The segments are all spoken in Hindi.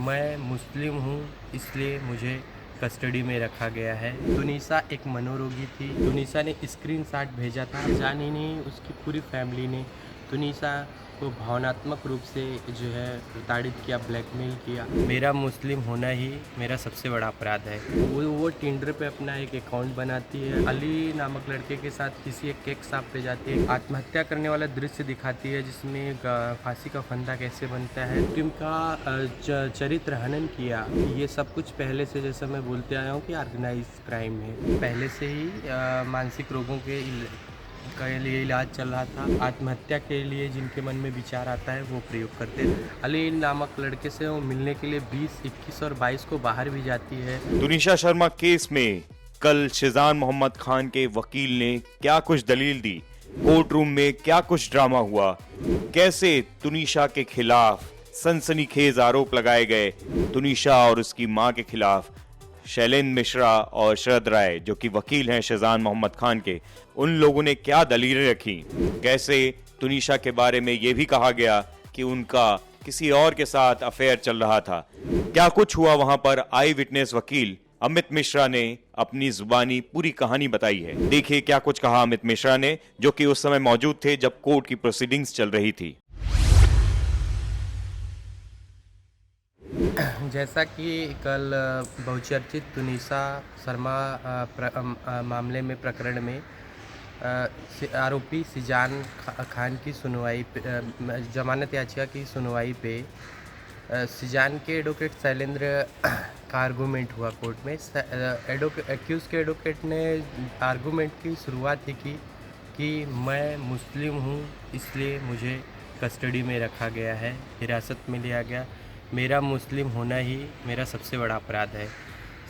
मैं मुस्लिम हूँ, इसलिए मुझे कस्टडी में रखा गया है। तुनिसा एक मनोरोगी थी। तुनिसा ने स्क्रीनशॉट भेजा था। जान ही नहीं उसकी पूरी फैमिली ने तुनिसा को भावनात्मक रूप से जो है प्रताड़ित किया, ब्लैकमेल किया। मेरा मुस्लिम होना ही मेरा सबसे बड़ा अपराध है। वो टिंडर पे अपना एक अकाउंट बनाती है। अली नामक लड़के के साथ किसी एक केक शॉप पे जाती है। आत्महत्या करने वाला दृश्य दिखाती है जिसमें फांसी का फंदा कैसे बनता है। टीम का चरित्र हनन किया। ये सब कुछ पहले से, जैसा मैं बोलते आया हूँ कि ऑर्गेनाइज क्राइम है। पहले से ही मानसिक रोगों के का लिए इलाज चल रहा था। आत्महत्या के लिए जिनके मन में विचार आता है वो प्रयोग करते थे। अली नामक लड़के से वो मिलने के लिए 20, 21 और 22 को बाहर भी जाती है। तुनिशा शर्मा केस में कल शिजान मोहम्मद खान के वकील ने क्या कुछ दलील दी, कोर्ट रूम में क्या कुछ ड्रामा हुआ, कैसे तुनिशा के खिलाफ सनसनीखेज आरोप लगाए गए, तुनिशा और उसकी मां के खिलाफ शैलेंद्र मिश्रा और शरद राय जो कि वकील हैं शिजान मोहम्मद खान के, उन लोगों ने क्या दलीलें रखी, कैसे तुनिशा के बारे में यह भी कहा गया कि उनका किसी और के साथ अफेयर चल रहा था, क्या कुछ हुआ वहां पर। आई विटनेस वकील अमित मिश्रा ने अपनी जुबानी पूरी कहानी बताई है। देखिए क्या कुछ कहा अमित मिश्रा ने, जो कि उस समय मौजूद थे जब कोर्ट की प्रोसीडिंग्स चल रही थी। जैसा कि कल बहुचर्चित तुनिसा शर्मा मामले में, प्रकरण में आरोपी सिजान खान की सुनवाई पे, जमानत याचिका की सुनवाई पे सिजान के एडवोकेट शैलेंद्र का आर्गूमेंट हुआ कोर्ट में। एक्यूज़ के एडवोकेट ने आर्गूमेंट की शुरुआत ही की कि मैं मुस्लिम हूँ, इसलिए मुझे कस्टडी में रखा गया है, हिरासत में लिया गया। मेरा मुस्लिम होना ही मेरा सबसे बड़ा अपराध है।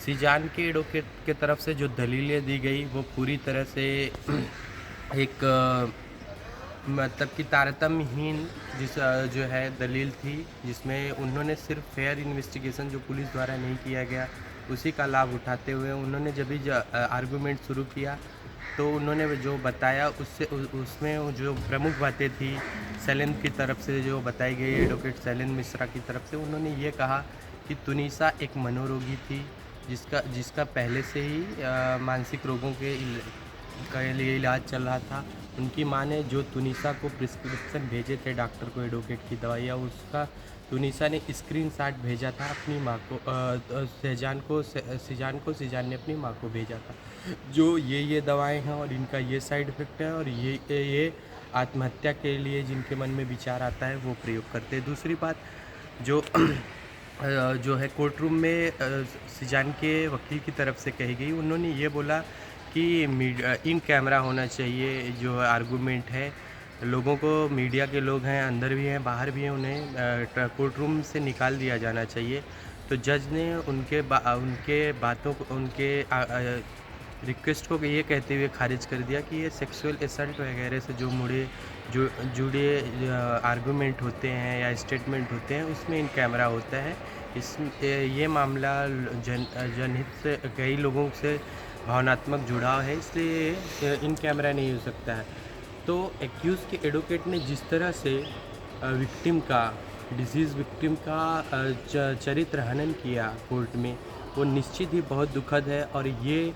सिजान के एडवोकेट के तरफ से जो दलीलें दी गई वो पूरी तरह से एक मतलब कि तारतम्यहीन जो है दलील थी, जिसमें उन्होंने सिर्फ फेयर इन्वेस्टिगेशन जो पुलिस द्वारा नहीं किया गया उसी का लाभ उठाते हुए उन्होंने जब भी आर्गूमेंट शुरू किया तो उन्होंने जो बताया उसमें जो प्रमुख बातें थी शैलेंद्र की तरफ से जो बताई गई, एडवोकेट शैलेंद्र मिश्रा की तरफ से, उन्होंने ये कहा कि तुनिसा एक मनोरोगी थी जिसका पहले से ही मानसिक रोगों के लिए इलाज चल रहा था। उनकी मां ने जो तुनिसा को प्रिस्क्रिप्शन भेजे थे डॉक्टर को, एडवोकेट की दवाइयाँ, उसका तुनिसा ने स्क्रीनशॉट भेजा था अपनी मां को, सिजान ने अपनी मां को भेजा था, जो ये दवाएं हैं और इनका ये साइड इफ़ेक्ट है और ये आत्महत्या के लिए जिनके मन में विचार आता है वो प्रयोग करते हैं। दूसरी बात जो जो है कोर्ट रूम में सिजान के वकील की तरफ से कही गई, उन्होंने ये बोला कि इन कैमरा होना चाहिए। जो आर्गूमेंट है, लोगों को, मीडिया के लोग हैं, अंदर भी हैं बाहर भी हैं, उन्हें कोर्ट रूम से निकाल दिया जाना चाहिए। तो जज ने उनके बातों को, उनके रिक्वेस्ट को ये कहते हुए खारिज कर दिया कि ये सेक्सुअल असल्ट वगैरह से जुड़े आर्गूमेंट होते हैं या स्टेटमेंट होते हैं उसमें इन कैमरा होता है। ये मामला जनहित से कई लोगों से भावनात्मक जुड़ाव है, इसलिए इन कैमरा नहीं हो सकता है। तो एक्यूज़ के एडवोकेट ने जिस तरह से डिसीज़ विक्टिम का चरित्र हनन किया कोर्ट में, वो निश्चित ही बहुत दुखद है और ये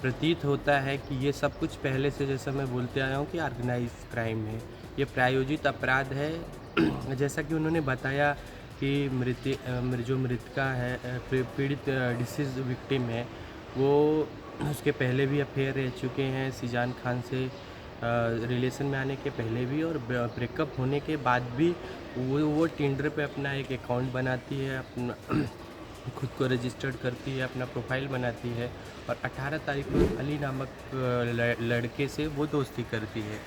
प्रतीत होता है कि ये सब कुछ पहले से, जैसा मैं बोलते आया हूँ कि ऑर्गेनाइज क्राइम है, ये प्रायोजित अपराध है। जैसा कि उन्होंने बताया कि जो मृतका है, पीड़ित डिसीज़ विक्टिम है, वो उसके पहले भी अफेयर रह चुके हैं सिजान खान से, रिलेशन में आने के पहले भी और ब्रेकअप होने के बाद भी वो टिंडर पे अपना एक अकाउंट बनाती है, अपना खुद को रजिस्टर्ड करती है, अपना प्रोफाइल बनाती है और 18 तारीख को अली नामक लड़के से वो दोस्ती करती है।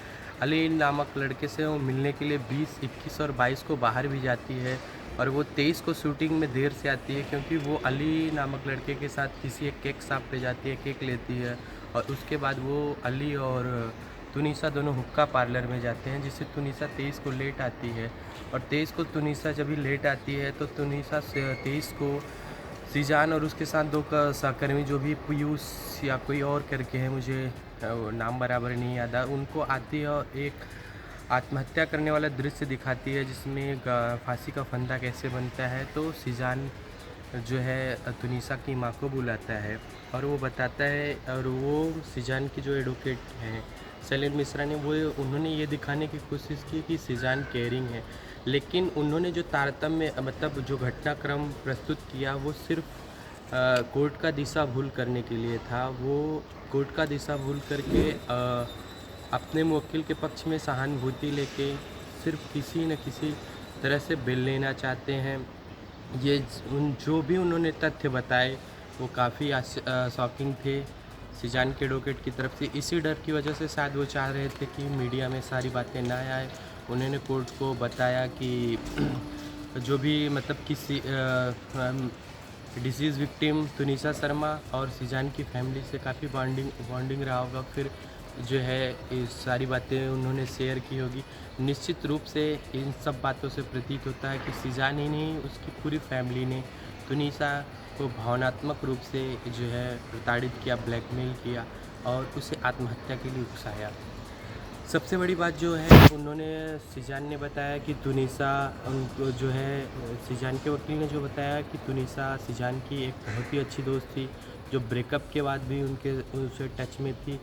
अली नामक लड़के से वो मिलने के लिए 20, 21 और 22 को बाहर भी जाती है और वो 23 को शूटिंग में देर से आती है क्योंकि वो अली नामक लड़के के साथ किसी एक केक शॉप पे जाती है, केक लेती है और उसके बाद वो अली और तुनिसा दोनों हुक्का पार्लर में जाते हैं, जिससे तुनिसा 23 को लेट आती है और 23 को तुनिसा जब भी लेट आती है तो तुनिसा 23 को सिजान और उसके साथ दो सहकर्मी जो भी पीयूष या कोई और करके हैं, मुझे नाम बराबर नहीं याद है, उनको आती है और एक आत्महत्या करने वाला दृश्य दिखाती है जिसमें फांसी का फंदा कैसे बनता है। तो सिजान जो है तुनिसा की माँ को बुलाता है और वो बताता है, और वो सीजान की जो एडवोकेट हैं शैलेंद्र मिश्रा ने, वो उन्होंने ये दिखाने की कोशिश की कि सीजान केयरिंग है, लेकिन उन्होंने जो तारतम्य मतलब जो घटनाक्रम प्रस्तुत किया वो सिर्फ कोर्ट का दिशा भूल करने के लिए था। वो कोर्ट का दिशा भूल करके अपने मुवक्किल के पक्ष में सहानुभूति लेके सिर्फ किसी न किसी तरह से बेल लेना चाहते हैं। ये जो भी उन्होंने तथ्य बताए वो काफ़ी शॉकिंग थे सीजान के एडवोकेट की तरफ से। इसी डर की वजह से शायद वो चाह रहे थे कि मीडिया में सारी बातें ना आए। उन्होंने कोर्ट को बताया कि जो भी मतलब किसी डिसीज़ विक्टिम तुनिसा शर्मा और सीजान की फैमिली से काफ़ी बॉन्डिंग रहा होगा। फिर जो है ये सारी बातें उन्होंने शेयर की होगी। निश्चित रूप से इन सब बातों से प्रतीत होता है कि सीजान ही नहीं, उसकी पूरी फैमिली ने तुनिसा को भावनात्मक रूप से जो है प्रताड़ित किया, ब्लैकमेल किया और उसे आत्महत्या के लिए उकसाया। सबसे बड़ी बात जो है, उन्होंने सीजान ने बताया कि तुनिसा उनको जो है सीजान के वकील ने जो बताया कि तुनिसा सीजान की एक बहुत ही अच्छी दोस्त थी, जो ब्रेकअप के बाद भी उनसे टच में थी।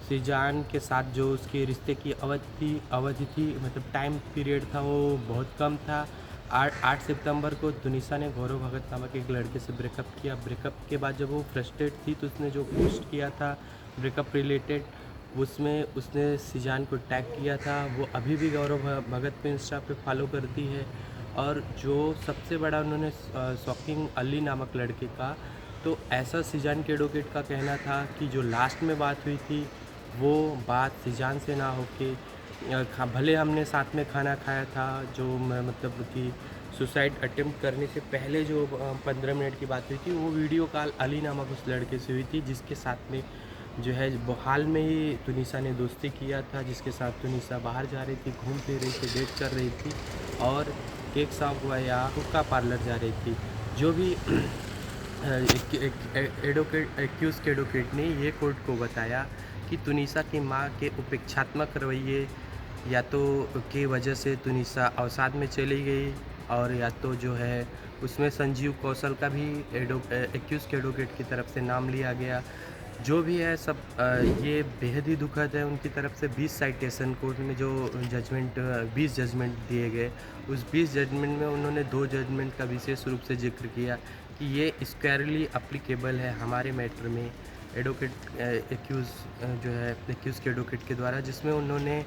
सीजान के साथ जो उसके रिश्ते की अवधि थी मतलब टाइम पीरियड था, वो बहुत कम था। 8 सितंबर को तुनिसा ने गौरव भगत नामक एक लड़के से ब्रेकअप किया। ब्रेकअप के बाद जब वो फ्रस्ट्रेट थी तो उसने जो पोस्ट किया था ब्रेकअप रिलेटेड, उसमें उसने सीजान को टैग किया था। वो अभी भी गौरव भगत पे इंस्टा पे फॉलो करती है। और जो सबसे बड़ा उन्होंने शॉकिंग अली नामक लड़के का, तो ऐसा सीजान के एडवोकेट का कहना था कि जो लास्ट में बात हुई थी वो बात सीजान से ना होके भले हमने साथ में खाना खाया था, जो मतलब कि सुसाइड अटेम्प्ट करने से पहले जो 15 मिनट की बात हुई थी, वो वीडियो कॉल अली नामक उस लड़के से हुई थी, जिसके साथ में जो है हाल में ही तुनिसा ने दोस्ती किया था, जिसके साथ तुनिसा बाहर जा रही थी, घूम फिर रही थी, डेट कर रही थी और केक शॉप या हुक्का पार्लर जा रही थी। जो भी एक्यूज़ के एडवोकेट ने ये कोर्ट को बताया कि तुनिसा की माँ के उपेक्षात्मक रवैये या तो की वजह से तुनिसा अवसाद में चली गई, और या तो जो है उसमें संजीव कौशल का भी एक्यूज़ के एडवोकेट की तरफ से नाम लिया गया। जो भी है सब ये बेहद ही दुखद है। उनकी तरफ से 20 साइटेशन कोर्ट में जो जजमेंट 20 जजमेंट दिए गए, उस 20 जजमेंट में उन्होंने 2 जजमेंट का विशेष रूप से जिक्र किया कि ये स्क्वायरली अप्लीकेबल है हमारे मैटर में एडवोकेट जो है एक्यूज़ के एडवोकेट के द्वारा, जिसमें उन्होंने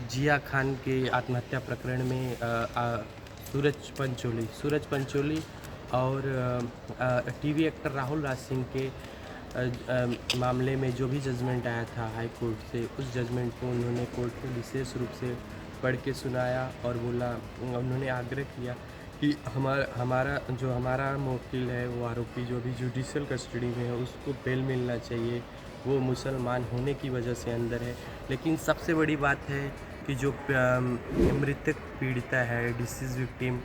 जिया खान के आत्महत्या प्रकरण में सूरज पंचोली और टीवी एक्टर राहुल राज सिंह के मामले में जो भी जजमेंट आया था हाई कोर्ट से, उस जजमेंट को उन्होंने कोर्ट में विशेष रूप से पढ़ के सुनाया और बोला, उन्होंने आग्रह किया कि हमारा मुवक्किल है, वो आरोपी जो भी जुडिशियल कस्टडी में है, उसको बेल मिलना चाहिए। वो मुसलमान होने की वजह से अंदर है। लेकिन सबसे बड़ी बात है कि जो मृतक पीड़िता है, डिसीज़ विक्टिम,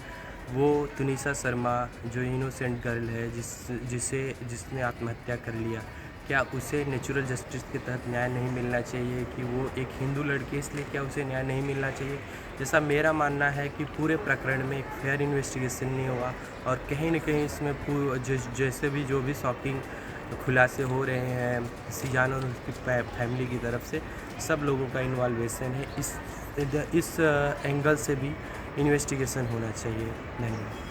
वो तुनिसा शर्मा जो इनोसेंट गर्ल है, जिसने आत्महत्या कर लिया, क्या उसे नेचुरल जस्टिस के तहत न्याय नहीं मिलना चाहिए? कि वो एक हिंदू लड़की है इसलिए क्या उसे न्याय नहीं मिलना चाहिए? जैसा मेरा मानना है कि पूरे प्रकरण में एक फेयर इन्वेस्टिगेशन नहीं हुआ और कहीं न कहीं इसमें जैसे भी जो भी शॉकिंग खुलासे हो रहे हैं सीजान और उसकी फैमिली की तरफ से, सब लोगों का इन्वॉल्वेशन है। इस एंगल से भी इन्वेस्टिगेशन होना चाहिए। धन्यवाद।